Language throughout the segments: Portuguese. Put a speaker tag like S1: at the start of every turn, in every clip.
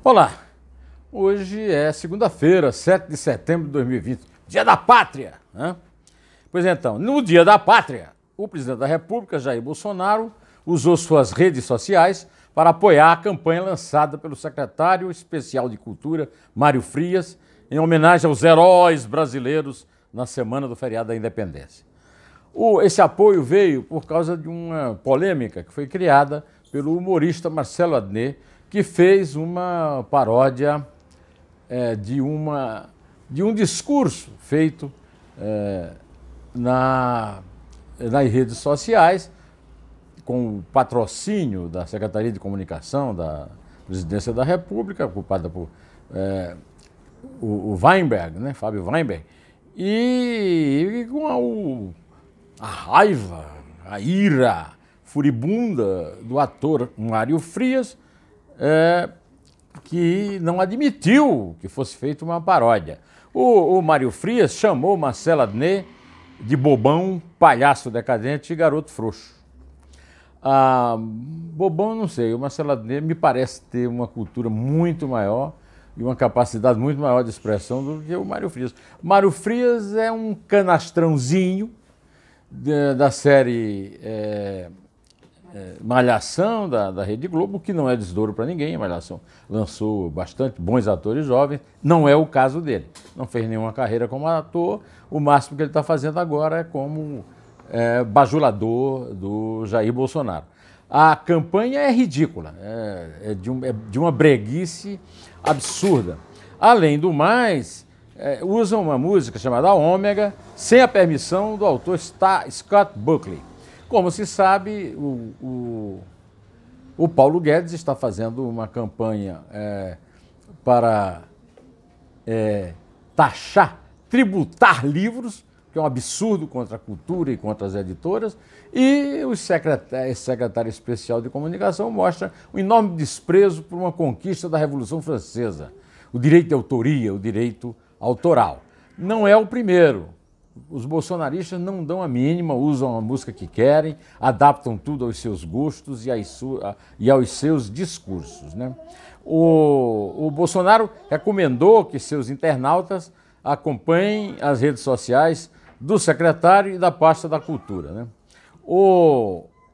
S1: Olá, hoje é segunda-feira, 7 de setembro de 2020, Dia da Pátria, né? Pois então, no Dia da Pátria, o presidente da República, Jair Bolsonaro, usou suas redes sociais para apoiar a campanha lançada pelo secretário especial de Cultura, Mário Frias, em homenagem aos heróis brasileiros na semana do feriado da Independência. Esse apoio veio por causa de uma polêmica que foi criada pelo humorista Marcelo Adnet, que fez uma paródia de um discurso feito nas redes sociais, com o patrocínio da Secretaria de Comunicação da Presidência da República, ocupada por o Weinberg, né, Fábio Weinberg, e com a raiva, a ira furibunda do ator Mário Frias, que não admitiu que fosse feita uma paródia. O Mário Frias chamou Marcelo Adnet de bobão, palhaço decadente e garoto frouxo. Bobão, não sei, o Marcelo Adnet me parece ter uma cultura muito maior e uma capacidade muito maior de expressão do que o Mário Frias. O Mário Frias é um canastrãozinho da série Malhação, da Rede Globo, que não é desdouro para ninguém. A Malhação lançou bastante bons atores jovens, não é o caso dele. Não fez nenhuma carreira como ator, o máximo que ele está fazendo agora é como bajulador do Jair Bolsonaro. A campanha é ridícula, é de uma breguice absurda. Além do mais, usam uma música chamada Ômega, sem a permissão do autor Scott Buckley. Como se sabe, o Paulo Guedes está fazendo uma campanha para tributar livros, que é um absurdo contra a cultura e contra as editoras, e o secretário especial de comunicação mostra um enorme desprezo por uma conquista da Revolução Francesa, o direito de autoria, o direito autoral. Não é o primeiro. Os bolsonaristas não dão a mínima, usam a música que querem, adaptam tudo aos seus gostos e aos seus discursos, né? O Bolsonaro recomendou que seus internautas acompanhem as redes sociais do secretário e da pasta da Cultura, né?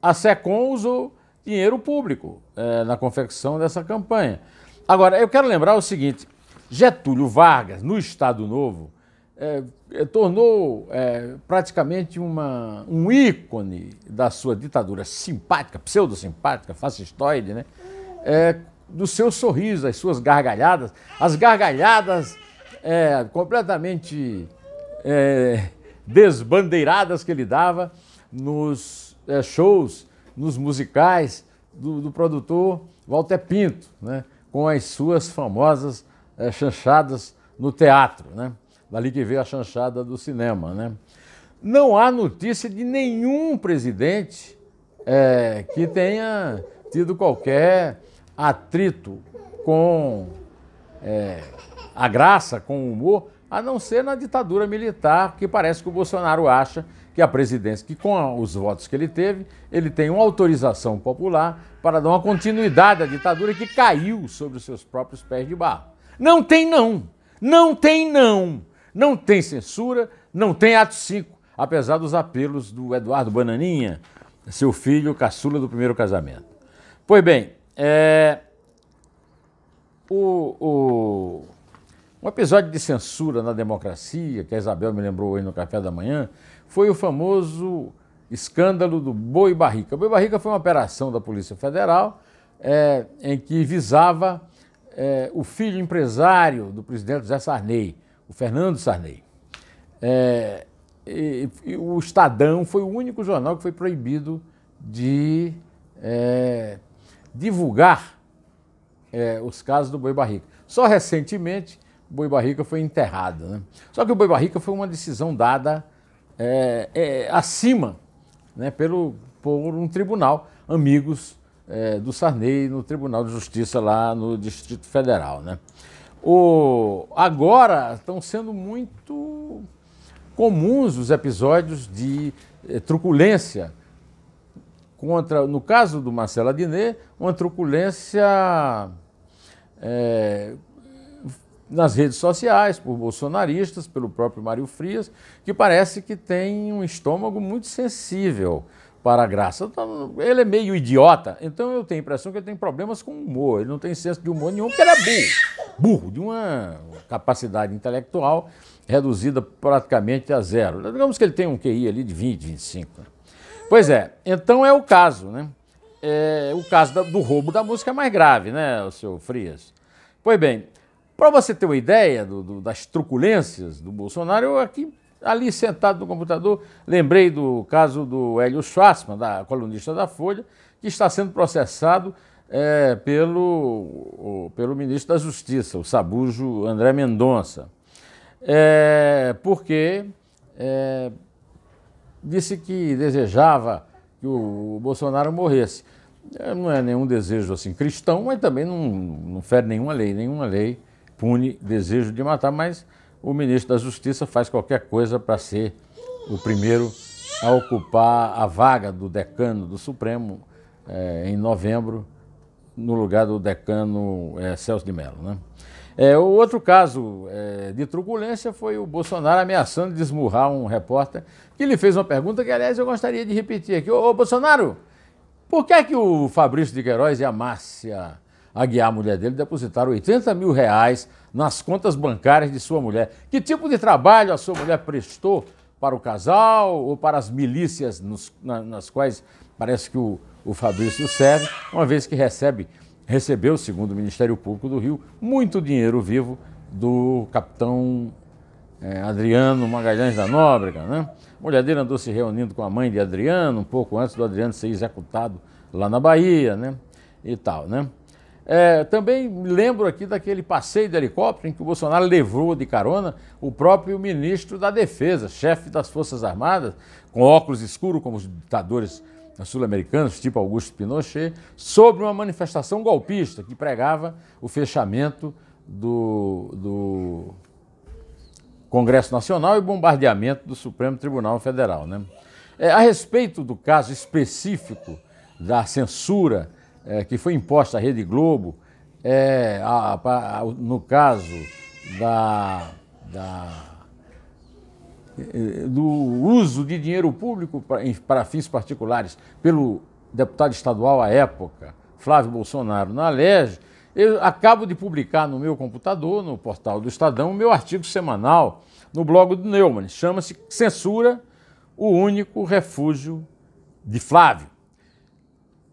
S1: A SECOM usou dinheiro público na confecção dessa campanha. Agora, eu quero lembrar o seguinte: Getúlio Vargas, no Estado Novo, tornou praticamente um ícone da sua ditadura simpática, pseudo-simpática, fascistoide, né? Do seu sorriso, das suas gargalhadas, as gargalhadas completamente desbandeiradas que ele dava nos shows, nos musicais do produtor Walter Pinto, né? Com as suas famosas chanchadas no teatro, né? Dali que veio a chanchada do cinema, né? Não há notícia de nenhum presidente que tenha tido qualquer atrito com a graça, com o humor, a não ser na ditadura militar, que parece que o Bolsonaro acha que a presidência, que com os votos que ele teve, ele tem uma autorização popular para dar uma continuidade à ditadura que caiu sobre os seus próprios pés de barro. Não tem não! Não tem não! Não tem censura, não tem ato 5, apesar dos apelos do Eduardo Bananinha, seu filho caçula do primeiro casamento. Pois bem, um episódio de censura na democracia, que a Isabel me lembrou hoje no café da manhã, foi o famoso escândalo do Boi Barrica. O Boi Barrica foi uma operação da Polícia Federal em que visava o filho empresário do presidente José Sarney, o Fernando Sarney. E o Estadão foi o único jornal que foi proibido de divulgar os casos do Boi Barrica. Só recentemente o Boi Barrica foi enterrado, né? Só que o Boi Barrica foi uma decisão dada acima, né, por um tribunal, amigos do Sarney, no Tribunal de Justiça lá no Distrito Federal, né? Agora estão sendo muito comuns os episódios de truculência contra, no caso do Marcelo Adnet, uma truculência nas redes sociais, por bolsonaristas, pelo próprio Mário Frias, que parece que tem um estômago muito sensível para a graça. Então, ele é meio idiota, então eu tenho a impressão que ele tem problemas com humor, ele não tem senso de humor nenhum, porque ele é burro, de uma capacidade intelectual reduzida praticamente a zero. Digamos que ele tem um QI ali de 20, 25. Pois é, então é o caso, né? O caso do roubo da música é mais grave, né, o senhor Frias? Pois bem, para você ter uma ideia das truculências do Bolsonaro, eu aqui, ali sentado no computador, lembrei do caso do Hélio Schwartzman, colunista da Folha, que está sendo processado pelo ministro da Justiça, o sabujo André Mendonça, porque disse que desejava que o Bolsonaro morresse. Não é nenhum desejo assim cristão, mas também não fere nenhuma lei pune desejo de matar, mas o ministro da Justiça faz qualquer coisa para ser o primeiro a ocupar a vaga do decano do Supremo em novembro, no lugar do decano Celso de Mello, né? O outro caso de truculência foi o Bolsonaro ameaçando desmurrar um repórter que lhe fez uma pergunta que, aliás, eu gostaria de repetir aqui. Ô Bolsonaro, por que é que o Fabrício de Queiroz e a Márcia Aguiar, a mulher dele, depositaram 80 mil reais nas contas bancárias de sua mulher? Que tipo de trabalho a sua mulher prestou para o casal ou para as milícias nas quais parece que o Fabrício serve, uma vez que recebeu, segundo o Ministério Público do Rio, muito dinheiro vivo do capitão Adriano Magalhães da Nóbrega, né? A mulher dele andou se reunindo com a mãe de Adriano, um pouco antes do Adriano ser executado lá na Bahia, né? E tal, né? Também me lembro aqui daquele passeio de helicóptero em que o Bolsonaro levou de carona o próprio ministro da Defesa, chefe das Forças Armadas, com óculos escuros, como os ditadores sul-americanos, tipo Augusto Pinochet, sobre uma manifestação golpista que pregava o fechamento do Congresso Nacional e bombardeamento do Supremo Tribunal Federal, né? A respeito do caso específico da censura que foi imposta à Rede Globo, no caso do uso de dinheiro público para fins particulares pelo deputado estadual à época, Flávio Bolsonaro, na Alerj, eu acabo de publicar no meu computador, no portal do Estadão, o meu artigo semanal no blog do Neumann. Chama-se Censura, o único refúgio de Flávio.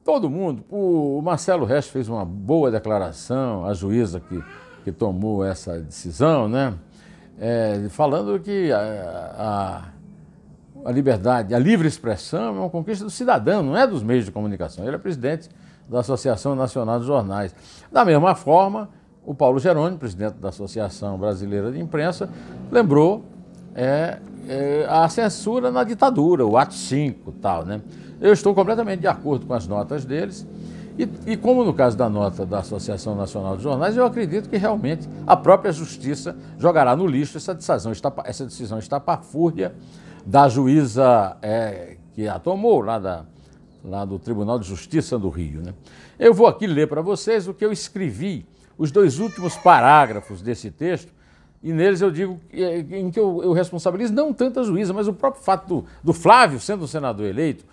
S1: Todo mundo, o Marcelo Resch fez uma boa declaração, a juíza que tomou essa decisão, né? Falando que a liberdade, a livre expressão é uma conquista do cidadão, não é dos meios de comunicação. Ele é presidente da Associação Nacional de Jornais. Da mesma forma, o Paulo Jerônimo, presidente da Associação Brasileira de Imprensa, lembrou a censura na ditadura, o ato 5 e tal, né? Eu estou completamente de acordo com as notas deles e como no caso da nota da Associação Nacional de Jornais, eu acredito que realmente a própria Justiça jogará no lixo essa decisão estapafúrdia da juíza que a tomou lá do Tribunal de Justiça do Rio, né? Eu vou aqui ler para vocês o que eu escrevi, os 2 últimos parágrafos desse texto, e neles eu digo em que eu responsabilizo não tanto a juíza, mas o próprio fato do Flávio, sendo um senador eleito,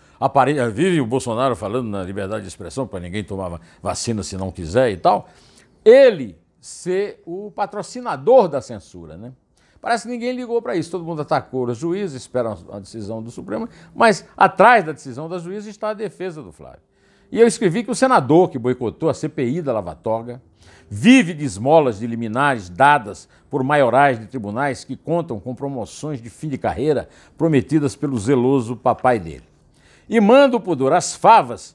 S1: vive o Bolsonaro falando na liberdade de expressão para ninguém tomar vacina se não quiser e tal, ele ser o patrocinador da censura, né? Parece que ninguém ligou para isso, todo mundo atacou os juízes, espera a decisão do Supremo, mas atrás da decisão da juíza está a defesa do Flávio. E eu escrevi que o senador que boicotou a CPI da Lava Toga vive de esmolas de liminares dadas por maiorais de tribunais que contam com promoções de fim de carreira prometidas pelo zeloso papai dele. E manda o pudor às favas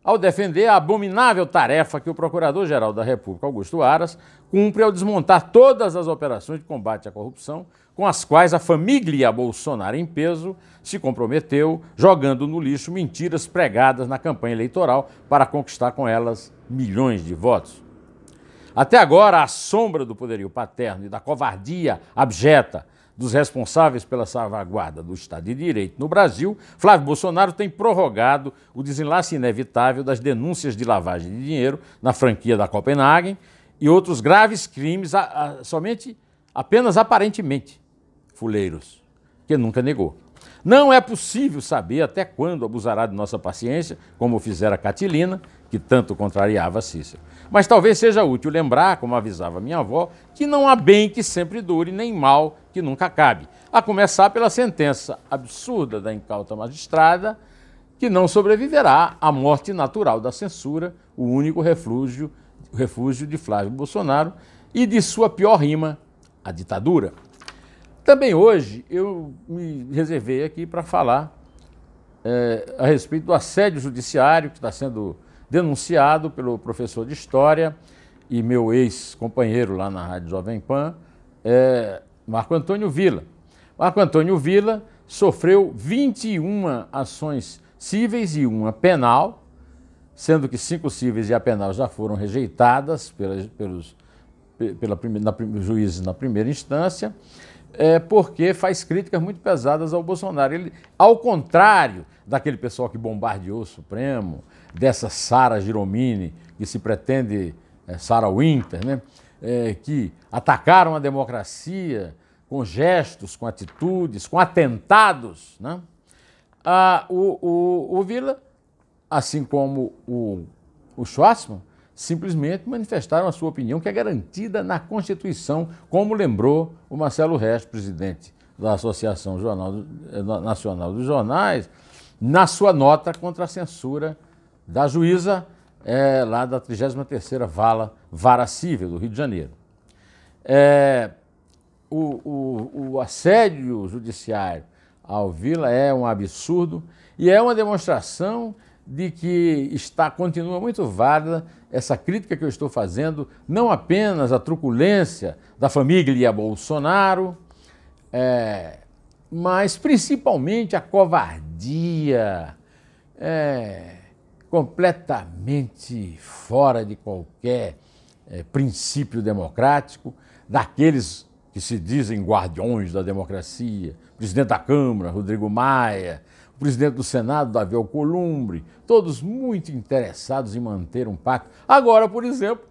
S1: ao defender a abominável tarefa que o Procurador-Geral da República, Augusto Aras, cumpre ao desmontar todas as operações de combate à corrupção com as quais a família Bolsonaro em peso se comprometeu, jogando no lixo mentiras pregadas na campanha eleitoral para conquistar com elas milhões de votos. Até agora, à sombra do poderio paterno e da covardia abjeta dos responsáveis pela salvaguarda do Estado de Direito no Brasil, Flávio Bolsonaro tem prorrogado o desenlace inevitável das denúncias de lavagem de dinheiro na franquia da Copenhagen e outros graves crimes, somente apenas aparentemente fuleiros, que nunca negou. Não é possível saber até quando abusará de nossa paciência, como fizera Catilina, que tanto contrariava Cícero. Mas talvez seja útil lembrar, como avisava minha avó, que não há bem que sempre dure, nem mal que nunca acabe. A começar pela sentença absurda da incauta magistrada, que não sobreviverá à morte natural da censura, o único refúgio de Flávio Bolsonaro e de sua pior rima, a ditadura. Também hoje eu me reservei aqui para falar a respeito do assédio judiciário que está sendo denunciado pelo professor de História e meu ex-companheiro lá na Rádio Jovem Pan, Marco Antônio Villa. Marco Antônio Villa sofreu 21 ações cíveis e uma penal, sendo que 5 cíveis e a penal já foram rejeitadas pelos juízes na primeira instância, porque faz críticas muito pesadas ao Bolsonaro. Ele, ao contrário daquele pessoal que bombardeou o Supremo, dessa Sara Giromini, que se pretende Sarah Winter, né? Que atacaram a democracia com gestos, com atitudes, com atentados, né? O Villa, assim como o Schwarzman, simplesmente manifestaram a sua opinião, que é garantida na Constituição, como lembrou o Marcelo Resch, presidente da Associação Nacional dos Jornais, na sua nota contra a censura da juíza lá da 33ª Vara Cível do Rio de Janeiro. O assédio judiciário ao Villa é um absurdo e é uma demonstração de que continua muito válida essa crítica que eu estou fazendo, não apenas à truculência da família Bolsonaro, mas principalmente a covardia, completamente fora de qualquer princípio democrático, daqueles que se dizem guardiões da democracia, o presidente da Câmara, Rodrigo Maia, o presidente do Senado, Davi Alcolumbre, todos muito interessados em manter um pacto. Agora, por exemplo,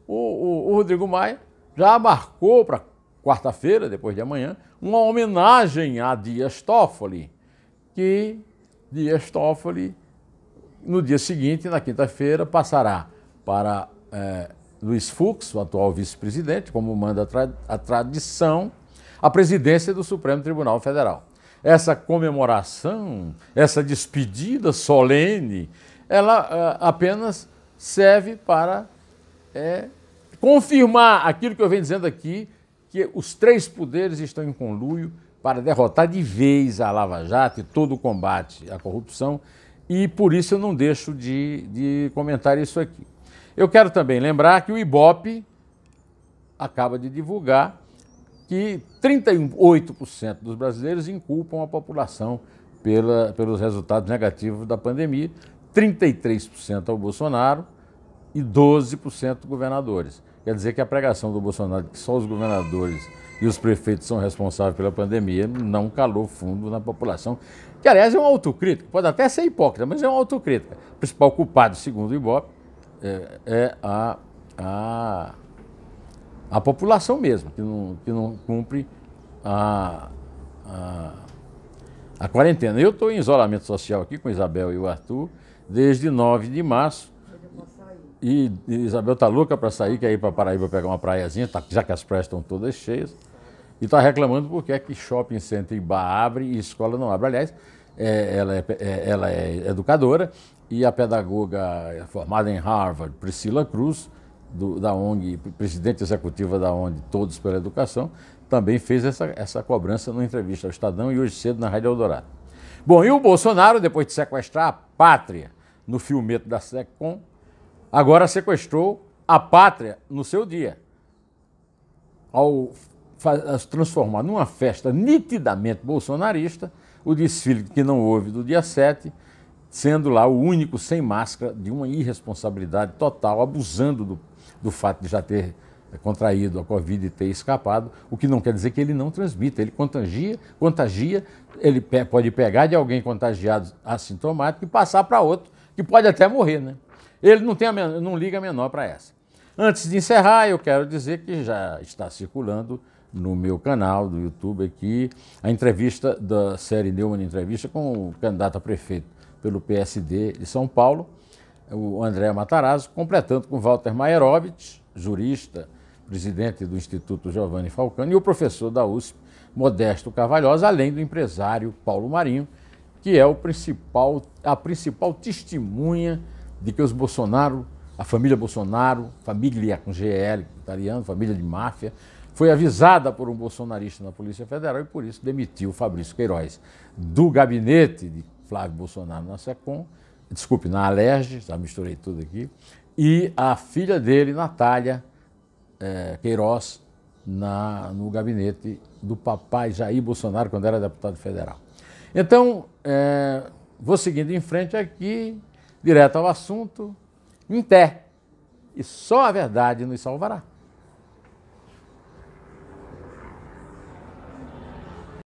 S1: o Rodrigo Maia já marcou para quarta-feira, depois de amanhã, uma homenagem a Dias Toffoli, que Dias Toffoli, no dia seguinte, na quinta-feira, passará para Luiz Fux, o atual vice-presidente, como manda a tradição, a presidência do Supremo Tribunal Federal. Essa comemoração, essa despedida solene, ela apenas serve para confirmar aquilo que eu venho dizendo aqui, que os 3 poderes estão em conluio para derrotar de vez a Lava Jato e todo o combate à corrupção, e por isso eu não deixo de comentar isso aqui. Eu quero também lembrar que o Ibope acaba de divulgar que 38% dos brasileiros inculpam a população pelos resultados negativos da pandemia, 33% ao Bolsonaro e 12% governadores. Quer dizer que a pregação do Bolsonaro de que só os governadores e os prefeitos são responsáveis pela pandemia não calou fundo na população, que aliás é uma autocrítica, pode até ser hipócrita, mas é uma autocrítica. O principal culpado, segundo o Ibope, é a população mesmo, que não cumpre a quarentena. Eu estou em isolamento social aqui com a Isabel e o Arthur desde 9 de março. E Isabel está louca para sair, quer ir para Paraíba pegar uma praiazinha, já que as praias estão todas cheias. E está reclamando porque é que shopping center e bar abre e escola não abre. Aliás, ela é educadora e a pedagoga formada em Harvard, Priscila Cruz, da ONG, presidente executiva da ONG Todos pela Educação, também fez essa cobrança numa entrevista ao Estadão e hoje cedo na Rádio Eldorado. Bom, e o Bolsonaro, depois de sequestrar a pátria no filmeto da SECOM, agora sequestrou a pátria no seu dia, ao transformar numa festa nitidamente bolsonarista o desfile que não houve do dia 7, sendo lá o único sem máscara, de uma irresponsabilidade total, abusando do fato de já ter contraído a Covid e ter escapado, o que não quer dizer que ele não transmita, ele contagia, ele pode pegar de alguém contagiado assintomático e passar para outro, que pode até morrer, né? Ele não liga menor para essa. Antes de encerrar, eu quero dizer que já está circulando no meu canal do YouTube aqui a entrevista da série Neumann Entrevista com o candidato a prefeito pelo PSD de São Paulo, o André Matarazzo, completando com Walter Maierovitch, jurista, presidente do Instituto Giovanni Falcani, e o professor da USP, Modesto Carvalhosa, além do empresário Paulo Marinho, que é a principal testemunha de que os Bolsonaro, a família Bolsonaro, família com GL, italiano, família de máfia, foi avisada por um bolsonarista na Polícia Federal e por isso demitiu Fabrício Queiroz do gabinete de Flávio Bolsonaro na SECOM, desculpe, na Alerj, já misturei tudo aqui, e a filha dele, Natália Queiroz, no gabinete do papai Jair Bolsonaro, quando era deputado federal. Então, vou seguindo em frente aqui, direto ao assunto, em pé. E só a verdade nos salvará.